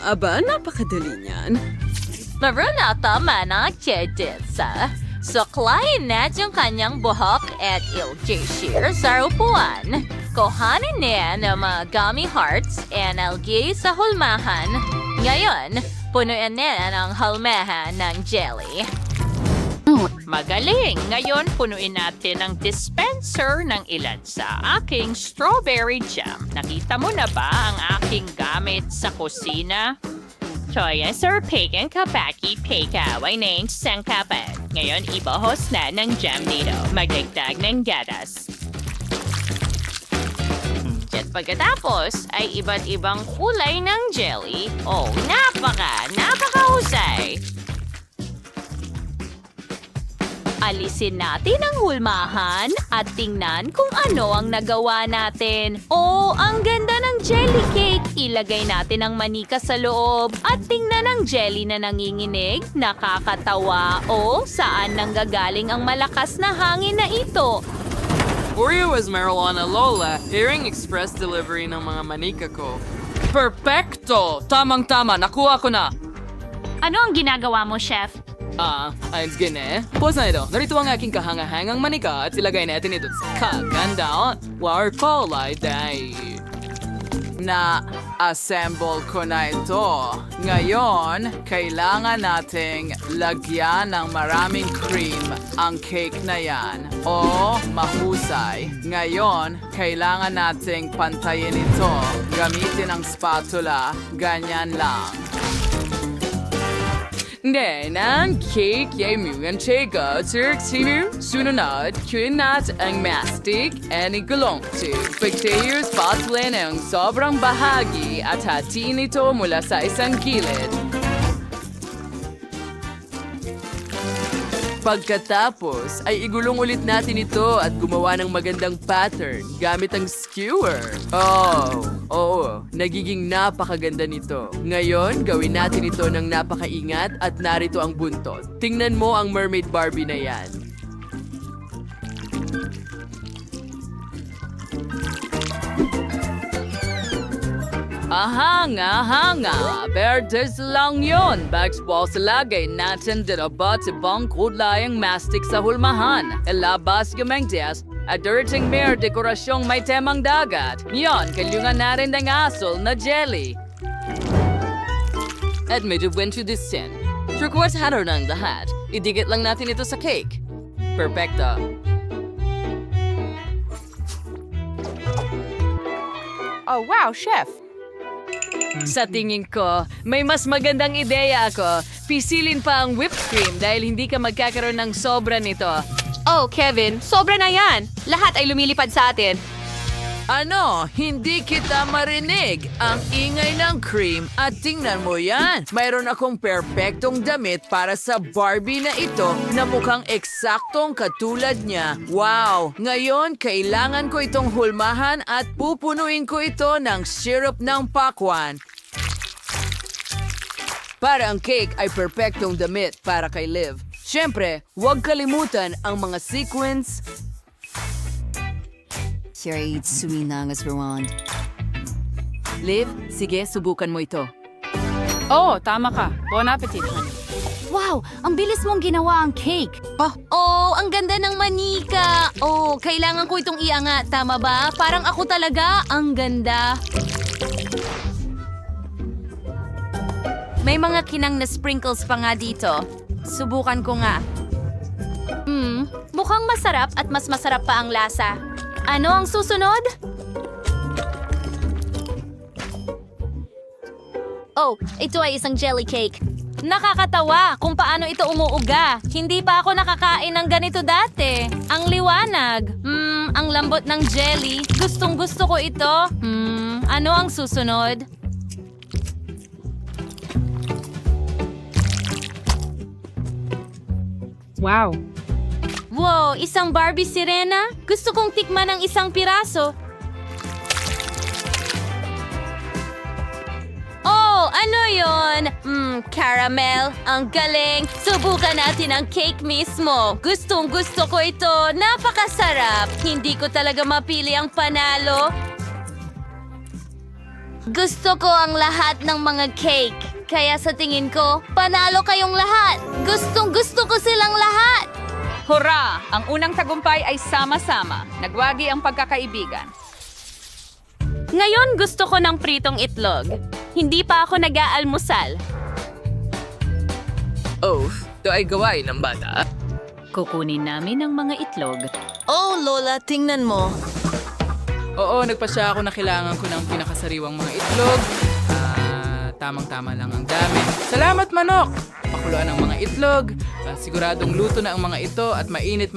Aba, napakadali niyan. Marunata man ang Jeditsa. Suklayin natin yung kanyang buhok at ilgishir sa upuan. Kuhanin niya ng mga gummy hearts and algae sa hulmahan. Ngayon, punuin niya ng hulmahan ng jelly. Magaling! Ngayon, punuin natin ang dispenser ng ilan sa aking strawberry jam. Nakita mo na ba ang aking gamit sa kusina? Choya Sir Pagan Kapaki Pekaway na yung sangkapan. Ngayon, ibuhos na ng jam dito. Magdagdag ng gatas. At pagkatapos ay iba't ibang kulay ng jelly. Oh, napakahusay! Alisin natin ang hulmahan at tingnan kung ano ang nagawa natin. Oh, ang ganda ng jelly cake! Ilagay natin ang manika sa loob at tingnan ang jelly na nanginginig. Nakakatawa. Oh, saan nanggagaling ang malakas na hangin na ito? Oreo was marijuana Lola, hearing express delivery ng mga manika ko. Perfecto! Tamang-tama, nakuha ko na! Ano ang ginagawa mo, Chef? Ayos gine. Pause na ito. Narito ang aking kahangahangang manika at ilagay natin ito sa kaganda. War kulay day. Na-assemble ko na ito. Ngayon, kailangan nating lagyan ng maraming cream ang cake na yan. O mahusay. Ngayon, kailangan nating pantayin ito. Gamitin ang spatula. Ganyan lang. Ngayon ang cake ay mga chega. Sunod, kunat ang mastic and igulong to. Pagtayos patulin ang sobrang bahagi at hatiin ito mula sa isang gilid. Pagkatapos, ay igulong ulit natin ito at gumawa ng magandang pattern gamit ang skewer. Nagiging napakaganda nito. Ngayon, gawin natin ito ng napakaingat at narito ang buntot. Tingnan mo ang Mermaid Barbie na yan. Ahanga. Berdes lang yon. Bagsball sa lagay natin dinabat ibang kulay ang mastic sa hulmahan. Ilabas gamang des at darating mer dekorasyong may temang dagat. Yon, kalyungan na rin ng asol na jelly. At medyo went to this sin. Turquoise hatter ng lahat. Idikit lang natin ito sa cake. Perfecto. Oh, wow, Chef! Sa tingin ko, may mas magandang ideya ako. Pisilin pa ang whipped cream dahil hindi ka magkakaroon ng sobra nito. Oh, Kevin, sobra na yan. Lahat ay lumilipad sa atin. Ano? Hindi kita marinig. Ang ingay ng cream at tingnan mo yan. Mayroon akong perpektong damit para sa Barbie na ito na mukhang eksaktong katulad niya. Wow! Ngayon, kailangan ko itong hulmahan at pupunuin ko ito ng syrup ng pakwan. Para ang cake ay perpektong damit para kay Liv. Siyempre, huwag kalimutan ang mga sequins. Liv, sige, subukan mo ito. Oh, tama ka. Bon appetit, honey. Wow, ang bilis mong ginawa ang cake. Oh, ang ganda ng manika. Oh, kailangan ko itong iangat. Tama ba? Parang ako talaga. Ang ganda. May mga kinang na sprinkles pa nga dito. Subukan ko nga. Mukhang masarap at mas masarap pa ang lasa. Ano ang susunod? Oh, ito ay isang jelly cake. Nakakatawa kung paano ito umuuga. Hindi pa ako nakakain ng ganito dati. Ang liwanag. Ang lambot ng jelly. Gustong gusto ko ito. Ano ang susunod? Wow. Wow, isang Barbie sirena? Gusto kong tikman ng isang piraso. Oh, ano yon? Caramel. Ang galing. Subukan natin ang cake mismo. Gustong gusto ko ito. Napakasarap. Hindi ko talaga mapili ang panalo. Gusto ko ang lahat ng mga cake. Kaya sa tingin ko, panalo kayong lahat. Gustong gusto ko silang lahat. Hurra! Ang unang tagumpay ay sama-sama. Nagwagi ang pagkakaibigan. Ngayon gusto ko ng pritong itlog. Hindi pa ako nag-aalmusal. Oh, ito ay gawain ng bata. Kukunin namin ang mga itlog. Oh, Lola, tingnan mo. Oo, nagpasya ako na kailangan ko ng pinakasariwang mga itlog. Tamang-tama lang ang dami. Salamat, manok! Pakuluan ang mga itlog. Siguradong luto na ang mga ito at mainit.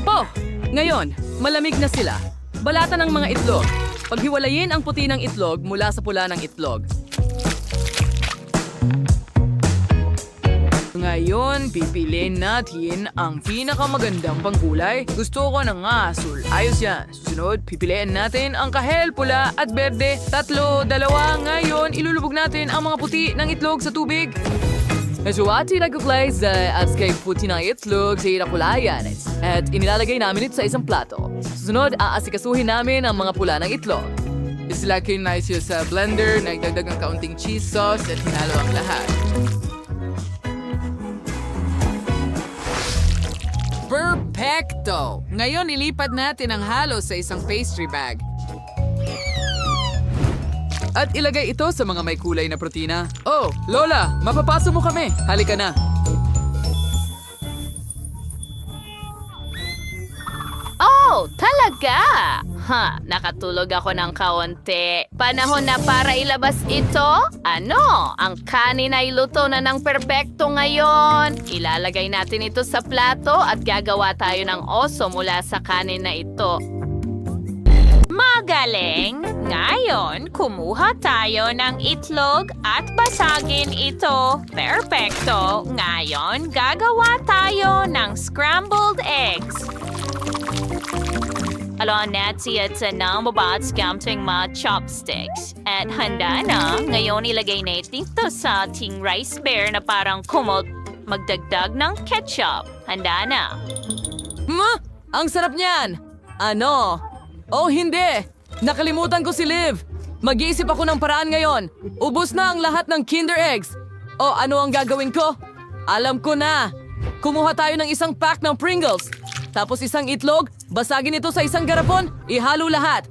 Oh, ngayon, malamig na sila. Balatan ng mga itlog. Paghiwalayin ang puti ng itlog mula sa pula ng itlog. Ngayon, pipiliin natin ang pinakamagandang pangkulay. Gusto ko ng asul. Ayos yan. Susunod, pipiliin natin ang kahel, pula at berde. 3, 2. Ngayon, ilulubog natin ang mga puti ng itlog sa tubig. Nasuwati nagkuklay sa kay puti ng itlog sa irakulayan at inilalagay namin ito sa isang plato. Susunod, aasikasuhin namin ang mga pula ng itlog. Islagay na siya sa blender, nagdagdag ng kaunting cheese sauce at hinalo ang lahat. Perfecto! Ngayon, ilipat natin ang halo sa isang pastry bag. At ilagay ito sa mga may kulay na protina. Oh, Lola, mapapaso mo kami. Halika na. Oh, talaga? Nakatulog ako ng kaunti. Panahon na para ilabas ito? Ano? Ang kanin ay luto na ng perpekto ngayon. Ilalagay natin ito sa plato at gagawa tayo ng oso mula sa kanin na ito. Magaling! Ngayon, kumuha tayo ng itlog at basagin ito. Perpekto! Ngayon, gagawa tayo ng scrambled eggs. Alon Nancy at sanang babat gamting mga chopsticks. At handa na, ngayon ilagay na ito sa ating rice bear na parang kumot. Magdagdag ng ketchup. Handa na. Ang sarap niyan! Ano? Oh, hindi! Nakalimutan ko si Liv! Mag-iisip ako ng paraan ngayon. Ubus na ang lahat ng Kinder Eggs. O ano ang gagawin ko? Alam ko na! Kumuha tayo ng isang pack ng Pringles. Tapos isang itlog, basagin ito sa isang garapon, ihalo lahat.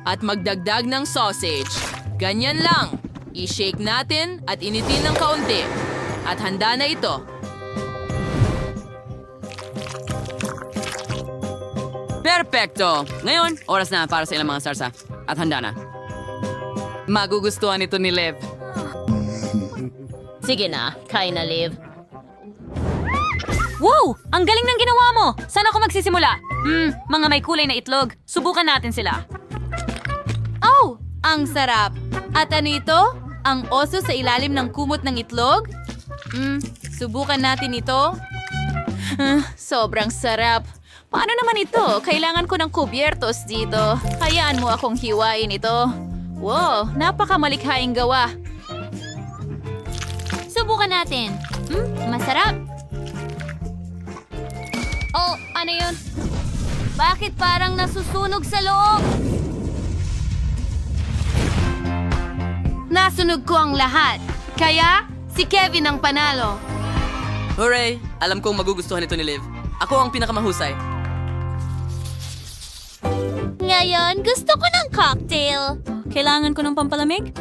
At magdagdag ng sausage. Ganyan lang. I-shake natin at initin ng kaunti. At handa na ito. Perfecto! Ngayon, oras na para sa ilang mga sarsa. At handa na. Magugustuhan ito ni Liv. Sige na, kain na, Liv. Wow! Ang galing ng ginawa mo! Saan ako magsisimula? Mga may kulay na itlog. Subukan natin sila. Oh! Ang sarap! At ano ito? Ang oso sa ilalim ng kumot ng itlog? Subukan natin ito. Sobrang sarap. Paano naman ito? Kailangan ko ng kubyertos dito. Hayaan mo akong hiwain ito. Wow! Napakamalikhaing gawa. Subukan natin. Masarap. Oh, ano yun? Bakit parang nasusunog sa loob? Nasunog ko ang lahat. Kaya, si Kevin ang panalo. Hooray! Alam kong magugustuhan ito ni Liv. Ako ang pinakamahusay. Ngayon, gusto ko ng cocktail. Kailangan ko ng pampalamig?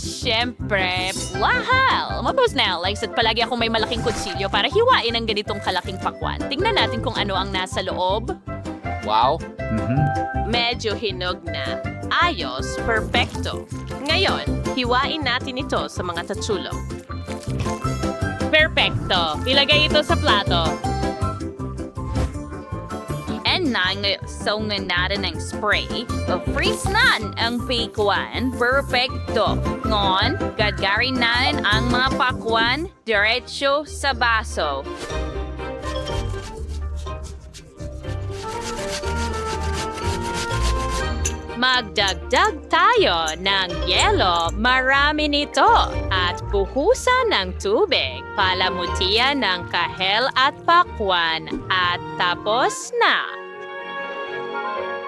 Siyempre, wow! Mabos na, Alex, at palagi akong may malaking kutsilyo para hiwain ang ganitong kalaking pakwan. Tingnan natin kung ano ang nasa loob. Wow! Medyo hinog na. Ayos, perfecto. Ngayon, hiwain natin ito sa mga tatsulong. Perfecto. Ilagay ito sa plato. And saunan natin ng spray. Freeze na ang pakwan. Perfecto. Ngon, gagarin natin ang mga pakwan diretso sa baso. Magdagdag tayo ng yelo, marami nito, at buhusan ng tubig, palamutian ng kahel at pakwan, at tapos na.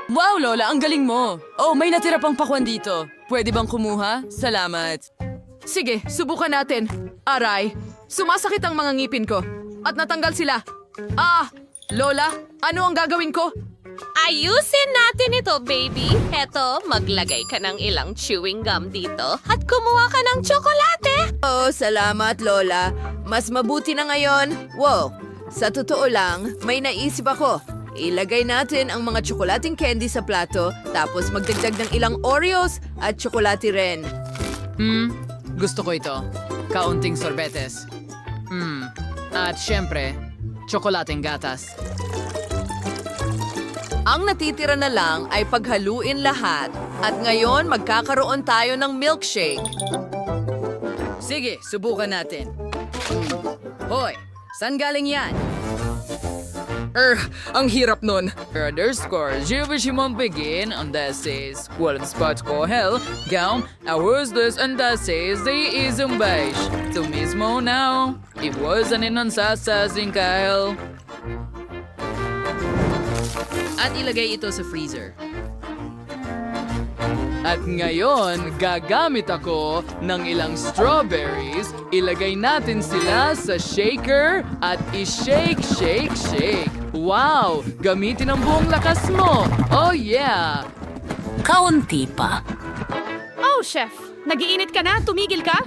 Wow, Lola, ang galing mo. Oh, may natira pang pakwan dito. Pwede bang kumuha? Salamat. Sige, subukan natin. Aray, sumasakit ang mga ngipin ko. At natanggal sila. Lola, ano ang gagawin ko? Ayusin natin ito, baby. Heto, maglagay ka ng ilang chewing gum dito at kumuha ka ng tsokolate. Oh, salamat, Lola. Mas mabuti na ngayon. Wow, sa totoo lang, may naisip ako. Ilagay natin ang mga tsokolating candy sa plato, tapos magdagdag ng ilang Oreos at tsokolate rin. Gusto ko ito. Kaunting sorbetes. At syempre, tsokolating gatas. Ang natitira na lang ay paghaluin lahat at ngayon magkakaroon tayo ng milkshake. Sige, subukan natin. Hoy, saan galing yan? Ang hirap nun. Underscore, Jibishimon begin, and that says, walang spot ko hell, gaum, awusdos, and that says, they isang beige. Tu mismo now, it was an inansasasing Kyle. At ilagay ito sa freezer. At ngayon, gagamit ako ng ilang strawberries. Ilagay natin sila sa shaker at i-shake, shake, shake. Wow! Gamitin ang buong lakas mo! Oh yeah! Kaunti pa. Oh, chef. Nagiinit ka na? Tumigil ka?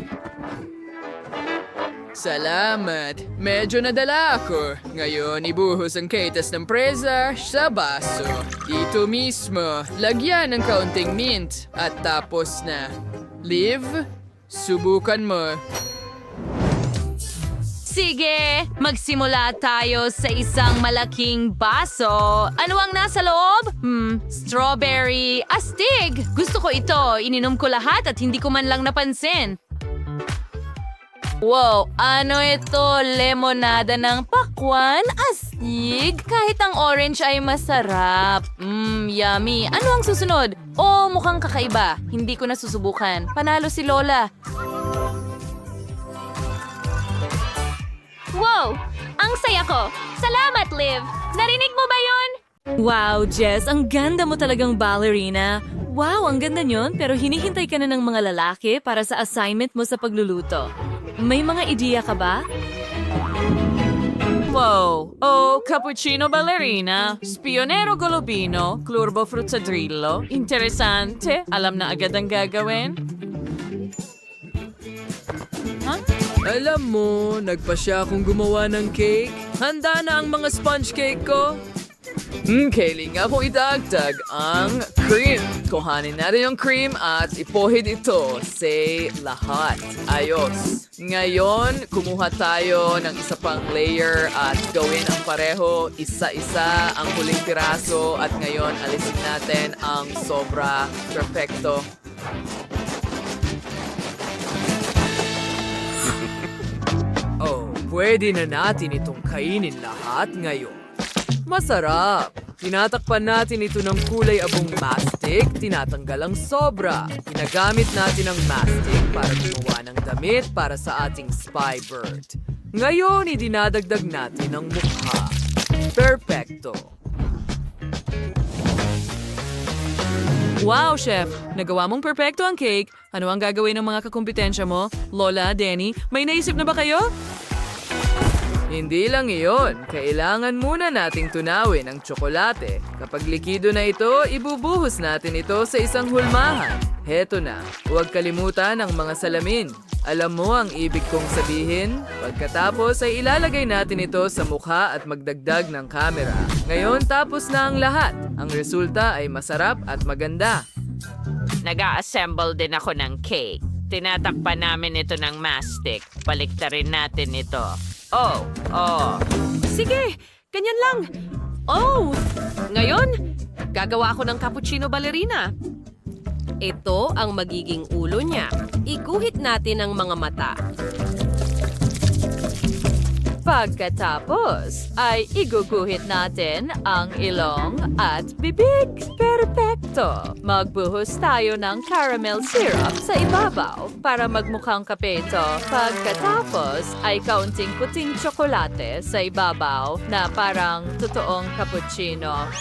Salamat! Medyo nadala ako. Ngayon, ibuhos ang kaitas ng presa sa baso. Dito mismo, lagyan ng kaunting mint. At tapos na. Liv, subukan mo. Sige, magsimula tayo sa isang malaking baso. Ano ang nasa loob? Strawberry. Astig! Gusto ko ito. Ininom ko lahat at hindi ko man lang napansin. Wow, ano ito? Lemonada ng pakwan? Astig! Kahit ang orange ay masarap. Yummy. Ano ang susunod? Oh, mukhang kakaiba. Hindi ko na susubukan. Panalo si Lola. Wow! Ang saya ko! Salamat, Liv! Narinig mo ba yon? Wow, Jess, ang ganda mo talagang ballerina. Wow, ang ganda nyon, pero hinihintay ka na ng mga lalaki para sa assignment mo sa pagluluto. May mga ideya ka ba? Wow! Oh, cappuccino ballerina, spionero golobino, clurbo fruttadrillo. Interesante. Alam na agad ang gagawin. Alam mo, nagpasya akong gumawa ng cake. Handa na ang mga sponge cake ko. Kailing ako idagdag ang cream. Kuhanin natin yung cream at ipohid ito sa lahat. Ayos. Ngayon, kumuha tayo ng isa pang layer at gawin ang pareho, isa-isa ang huling piraso at ngayon alisin natin ang sobra perfecto. Oh, pwede na natin itong kainin lahat ngayon. Masarap! Tinatakpan natin ito ng kulay abong mastic, tinatanggal ang sobra. Ginagamit natin ang mastic para gumawa ng damit para sa ating spy bird. Ngayon, idinadagdag natin ang mukha. Perfecto! Wow, Chef! Nagawa mong perfecto ang cake. Ano ang gagawin ng mga kakumpetensya mo? Lola, Denny, may naisip na ba kayo? Hindi lang iyon. Kailangan muna nating tunawin ang tsokolate. Kapag likido na ito, ibubuhos natin ito sa isang hulmahan. Heto na. Huwag kalimutan ang mga salamin. Alam mo ang ibig kong sabihin? Pagkatapos ay ilalagay natin ito sa mukha at magdagdag ng kamera. Ngayon tapos na ang lahat. Ang resulta ay masarap at maganda. Nag-a-assemble din ako ng cake. Tinatakpan namin ito ng mastic. Baliktarin natin ito. Oh. Sige, ganyan lang. Oh, ngayon, gagawa ako ng cappuccino ballerina. Ito ang magiging ulo niya. Iguhit natin ang mga mata. Pagkatapos ay iguguhit natin ang ilong at bibig. Perfecto! Magbuhos tayo ng caramel syrup sa ibabaw para magmukhang kape ito. Pagkatapos ay kaunting puting tsokolate sa ibabaw na parang totoong cappuccino.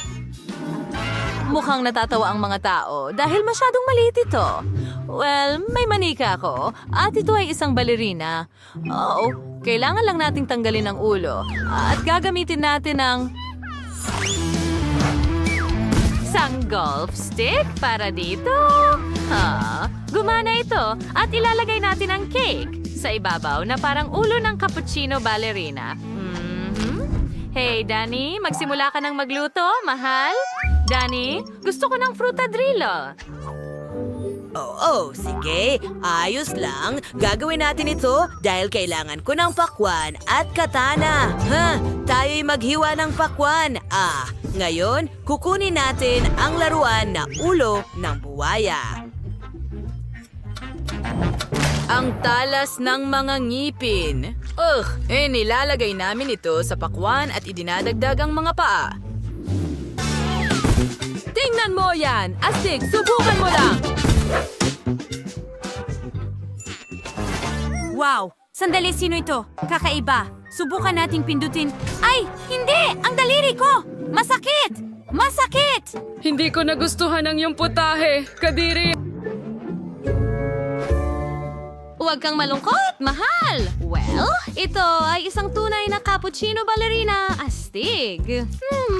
mukhang natatawa ang mga tao dahil masyadong maliit ito. Well, may manika ako at ito ay isang balerina. Oo, kailangan lang nating tanggalin ang ulo at gagamitin natin ang isang golf stick para dito. Gumana ito at ilalagay natin ang cake sa ibabaw na parang ulo ng cappuccino ballerina. Hey, Danny, magsimula ka ng magluto, mahal? Danny, gusto ko ng frutadrillo. Oo, sige. Ayos lang. Gagawin natin ito dahil kailangan ko ng pakwan at katana. Tayo'y maghiwa ng pakwan. Ngayon, kukunin natin ang laruan na ulo ng buwaya. Ang talas ng mga ngipin. Nilalagay namin ito sa pakwan at idinadagdag ang mga paa. Tingnan mo yan! Astig, subukan mo lang! Wow! Sandali, sino ito? Kakaiba. Subukan nating pindutin. Ay! Hindi! Ang daliri ko! Masakit! Masakit! Hindi ko nagustuhan ang iyong putahe, Kadiri. Huwag kang malungkot, mahal! Well, ito ay isang tunay na cappuccino ballerina. Astig.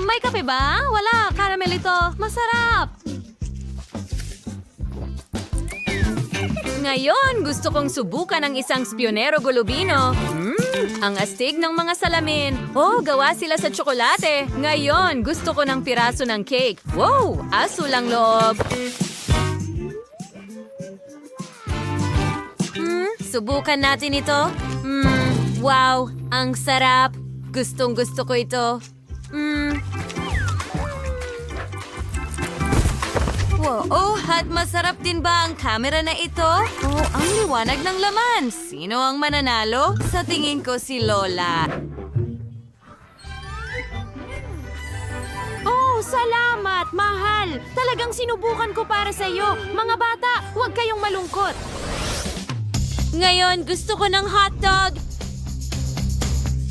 May kape ba? Wala, caramel ito. Masarap. Ngayon, gusto kong subukan ang isang spionero golubino. Ang astig ng mga salamin. Gawa sila sa tsokolate. Ngayon, gusto ko ng piraso ng cake. Wow, asul ang loob. Subukan natin ito. Wow, ang sarap. Gustong-gusto ko ito. Wow, at masarap din ba ang camera na ito? Ang liwanag ng laman. Sino ang mananalo? Sa tingin ko si Lola. Salamat, mahal. Talagang sinubukan ko para sa iyo. Mga bata, huwag kayong malungkot. Ngayon, gusto ko ng hotdog.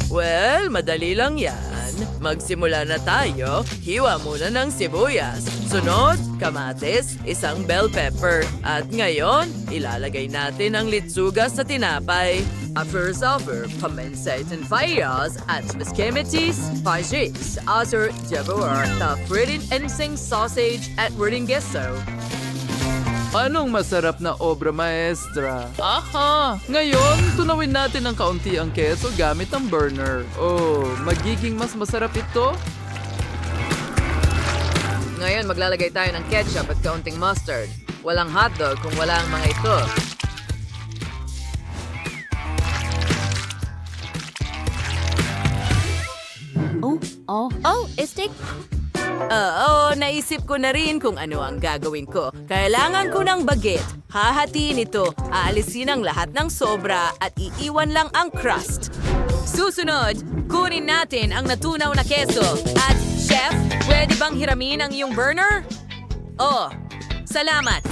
Well, madali lang yan. Magsimula na tayo. Hiwa muna ng sibuyas. Sunod, kamatis, isang bell pepper. At ngayon, ilalagay natin ang litsugas sa tinapay. After kommensaten feiras at beskemitis, pajis, also jaguar, the fritin ensing sausage at ringesso. Anong masarap na obra maestra? Aha! Ngayon, tunawin natin ng kaunti ang keso gamit ang burner. Magiging mas masarap ito? Ngayon, maglalagay tayo ng ketchup at kaunting mustard. Walang hotdog kung wala ang mga ito. Stick? Naisip ko na rin kung ano ang gagawin ko. Kailangan ko ng baget. Hahatiin ito, aalisin ang lahat ng sobra at iiwan lang ang crust. Susunod, kunin natin ang natunaw na keso. At, Chef, pwede bang hiramin ang iyong burner? Salamat.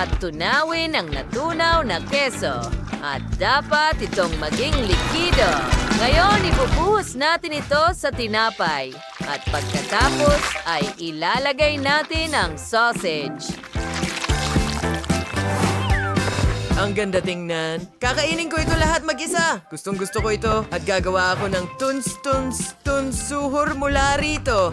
At tunawin ang natunaw na keso. At dapat itong maging likido. Ngayon, ibubuhos natin ito sa tinapay. At pagkatapos ay ilalagay natin ang sausage. Ang ganda tingnan. Kakainin ko ito lahat mag-isa. Gustong-gusto ko ito at gagawa ako ng tuns-tuns-tunsuhor mula rito.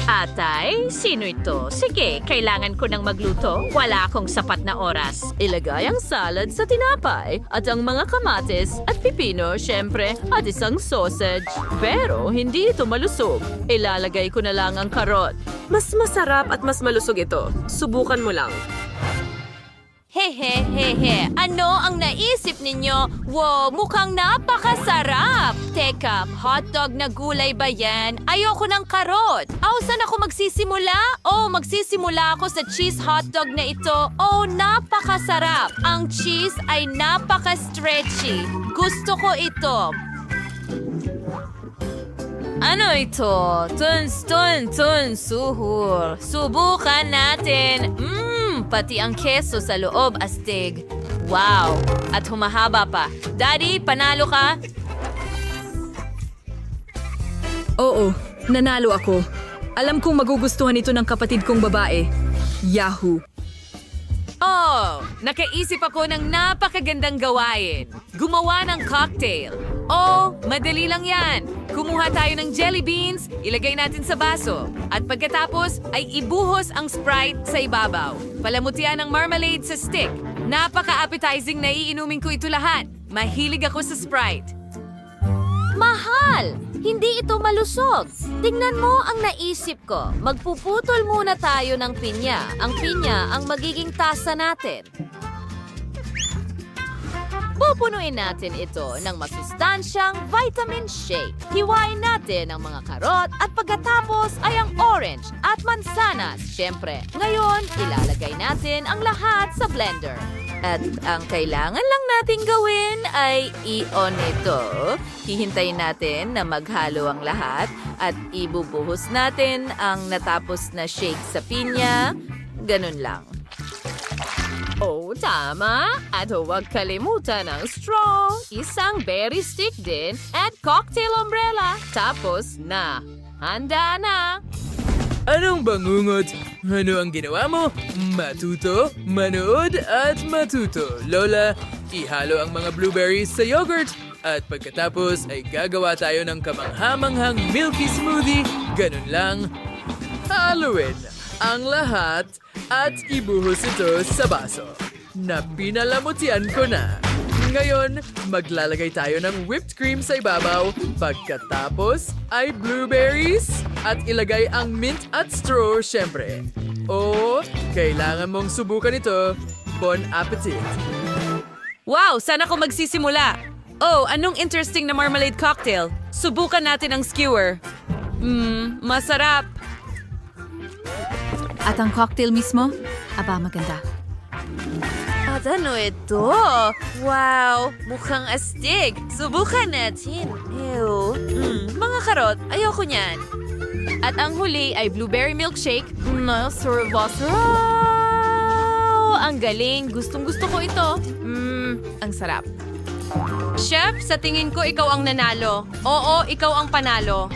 Atay, sino ito? Sige, kailangan ko ng magluto. Wala akong sapat na oras. Ilagay ang salad sa tinapay at ang mga kamatis at pipino, syempre, at isang sausage. Pero hindi ito malusog. Ilalagay ko na lang ang karot. Mas masarap at mas malusog ito. Subukan mo lang. Hehehehe, ano ang naisip ninyo? Wow, mukhang napakasarap! Teka, hotdog na gulay ba yan? Ayoko ng karot. Saan ako magsisimula? Magsisimula ako sa cheese hotdog na ito. Napakasarap! Ang cheese ay napaka-stretchy. Gusto ko ito. Ano ito? Suhur. Subukan natin. Pati ang keso sa loob, astig. Wow! At humahaba pa. Daddy, panalo ka? Oo, Nanalo ako. Alam kong magugustuhan ito ng kapatid kong babae. Yahoo! Oh, nakaisip ako ng napakagandang gawain. Gumawa ng cocktail. Oh, madali lang yan. Kumuha tayo ng jelly beans, ilagay natin sa baso. At pagkatapos ay ibuhos ang Sprite sa ibabaw. Palamutian ng marmalade sa stick. Napaka-appetizing na iinumin ko ito lahat. Mahilig ako sa Sprite. Mahal! Hindi ito malusog. Tingnan mo ang naisip ko. Magpuputol muna tayo ng pinya. Ang pinya ang magiging tasa natin. Pupunuin natin ito ng masustansyang vitamin shake. Hiwain natin ang mga karot at pagkatapos ay ang orange at mansanas. Siyempre, ngayon ilalagay natin ang lahat sa blender. At ang kailangan lang nating gawin ay i-on ito. Hihintayin natin na maghalo ang lahat at ibubuhos natin ang natapos na shake sa pinya. Ganun lang. Oh, tama. At huwag kalimutan ang straw, isang berry stick din, at cocktail umbrella. Tapos na. Handa na. Anong bangungot? Ano ang ginawa mo? Matuto, manood at matuto. Lola, ihalo ang mga blueberries sa yogurt. At pagkatapos ay gagawa tayo ng kamanghamanghang milky smoothie. Ganun lang. Haluin ang lahat at ibuhos ito sa baso na pinalamutian ko na. Ngayon, maglalagay tayo ng whipped cream sa ibabaw. Pagkatapos ay blueberries at ilagay ang mint at straw syempre. O, kailangan mong subukan ito. Bon appetit! Wow! Sana ko magsisimula! Oh, anong interesting na marmalade cocktail? Subukan natin ang skewer. Masarap! At ang cocktail mismo? Aba, maganda. At ano ito? Wow! Mukhang astig! Subukan natin. Ew. Mga karot, ayoko niyan. At ang huli ay blueberry milkshake. Masarap. Ang galing. Gustong-gusto ko ito. Ang sarap. Chef, sa tingin ko ikaw ang nanalo. Oo, ikaw ang panalo.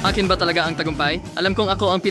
Akin ba talaga ang tagumpay? Alam kong ako ang